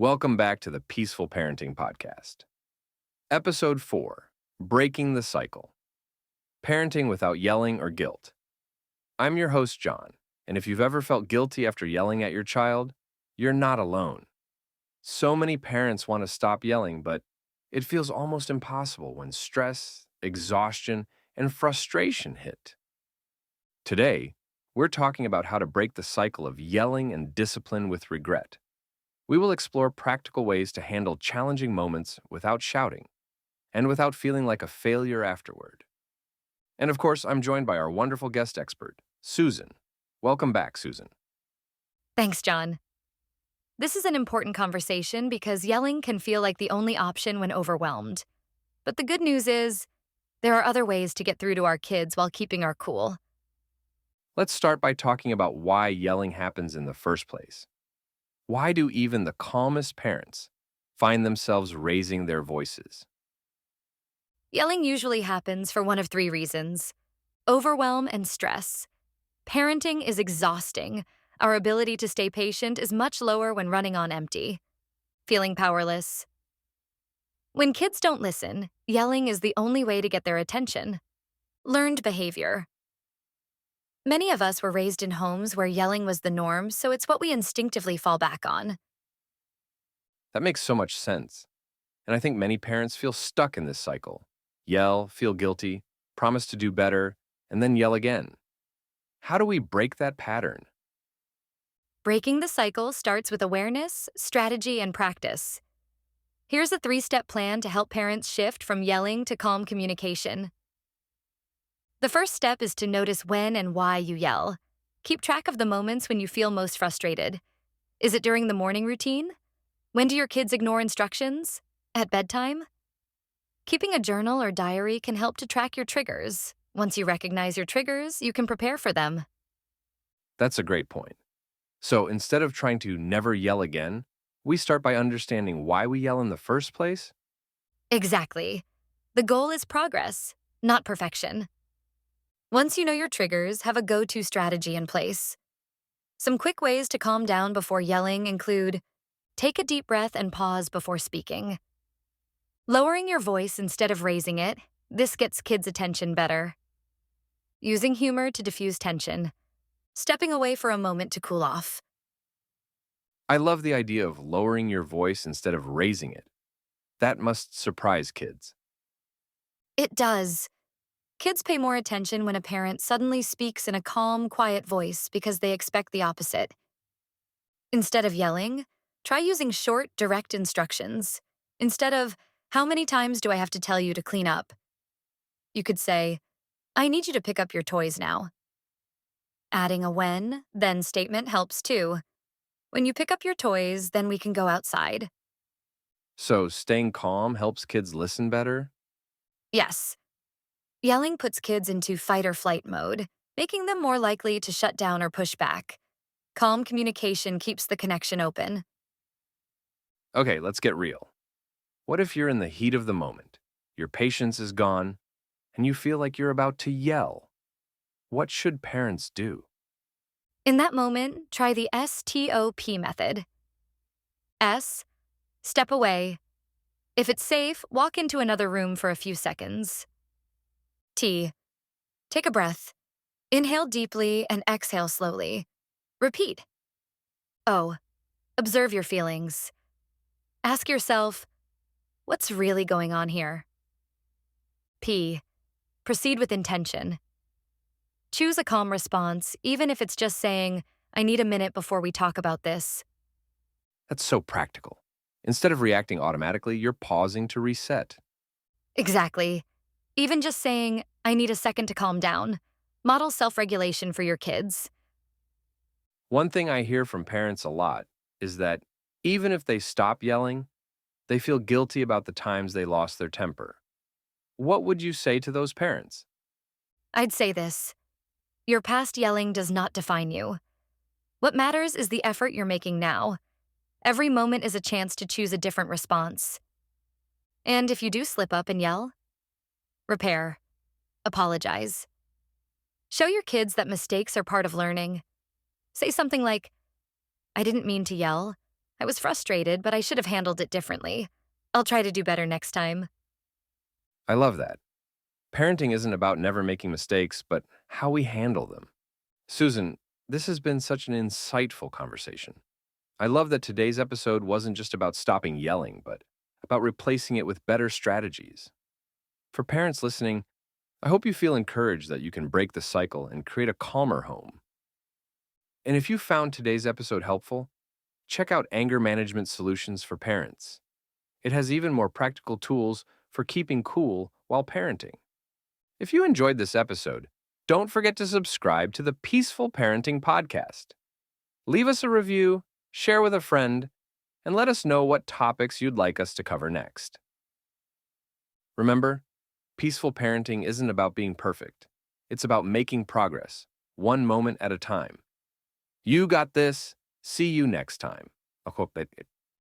Welcome back to the Peaceful Parenting Podcast. Episode 4, Breaking the Cycle. Parenting without yelling or guilt. I'm your host, John, and if you've ever felt guilty after yelling at your child, you're not alone. So many parents want to stop yelling, but it feels almost impossible when stress, exhaustion, and frustration hit. Today, we're talking about how to break the cycle of yelling and discipline with regret. We will explore practical ways to handle challenging moments without shouting and without feeling like a failure afterward. And of course, I'm joined by our wonderful guest expert, Susan. Welcome back, Susan. Thanks, John. This is an important conversation because yelling can feel like the only option when overwhelmed. But the good news is, there are other ways to get through to our kids while keeping our cool. Let's start by talking about why yelling happens in the first place. Why do even the calmest parents find themselves raising their voices? Yelling usually happens for one of three reasons: overwhelm and stress. Parenting is exhausting. Our ability to stay patient is much lower when running on empty. Feeling powerless. When kids don't listen, yelling is the only way to get their attention. Learned behavior. Many of us were raised in homes where yelling was the norm, so it's what we instinctively fall back on. That makes so much sense. And I think many parents feel stuck in this cycle. Yell, feel guilty, promise to do better, and then yell again. How do we break that pattern? Breaking the cycle starts with awareness, strategy, and practice. Here's a 3-step plan to help parents shift from yelling to calm communication. The first step is to notice when and why you yell. Keep track of the moments when you feel most frustrated. Is it during the morning routine? When do your kids ignore instructions? At bedtime? Keeping a journal or diary can help to track your triggers. Once you recognize your triggers, you can prepare for them. That's a great point. So instead of trying to never yell again, we start by understanding why we yell in the first place. Exactly. The goal is progress, not perfection. Once you know your triggers, have a go-to strategy in place. Some quick ways to calm down before yelling include: take a deep breath and pause before speaking. Lowering your voice instead of raising it. This gets kids' attention better. Using humor to diffuse tension. Stepping away for a moment to cool off. I love the idea of lowering your voice instead of raising it. That must surprise kids. It does. Kids pay more attention when a parent suddenly speaks in a calm, quiet voice because they expect the opposite. Instead of yelling, try using short, direct instructions. Instead of, "How many times do I have to tell you to clean up?" You could say, "I need you to pick up your toys now." Adding a when, then statement helps too. When you pick up your toys, then we can go outside. So staying calm helps kids listen better? Yes. Yelling puts kids into fight or flight mode, making them more likely to shut down or push back. Calm communication keeps the connection open. Okay, let's get real. What if you're in the heat of the moment, your patience is gone, and you feel like you're about to yell? What should parents do? In that moment, try the STOP method. S, step away. If it's safe, walk into another room for a few seconds. T, take a breath. Inhale deeply and exhale slowly. Repeat. O, observe your feelings. Ask yourself, what's really going on here? P, proceed with intention. Choose a calm response, even if it's just saying, "I need a minute before we talk about this." That's so practical. Instead of reacting automatically, you're pausing to reset. Exactly. Even just saying, "I need a second to calm down." Model self-regulation for your kids. One thing I hear from parents a lot is that even if they stop yelling, they feel guilty about the times they lost their temper. What would you say to those parents? I'd say this: your past yelling does not define you. What matters is the effort you're making now. Every moment is a chance to choose a different response. And if you do slip up and yell, repair. Apologize. Show your kids that mistakes are part of learning. Say something like, "I didn't mean to yell. I was frustrated, but I should have handled it differently. I'll try to do better next time. I love that. Parenting isn't about never making mistakes, but how we handle them. Susan, this has been such an insightful conversation. I love that today's episode wasn't just about stopping yelling, but about replacing it with better strategies. For parents listening, I hope you feel encouraged that you can break the cycle and create a calmer home. And if you found today's episode helpful, check out Anger Management Solutions for Parents. It has even more practical tools for keeping cool while parenting. If you enjoyed this episode, don't forget to subscribe to the Peaceful Parenting Podcast. Leave us a review, share with a friend, and let us know what topics you'd like us to cover next. Remember, peaceful parenting isn't about being perfect. It's about making progress, one moment at a time. You got this. See you next time. I hope that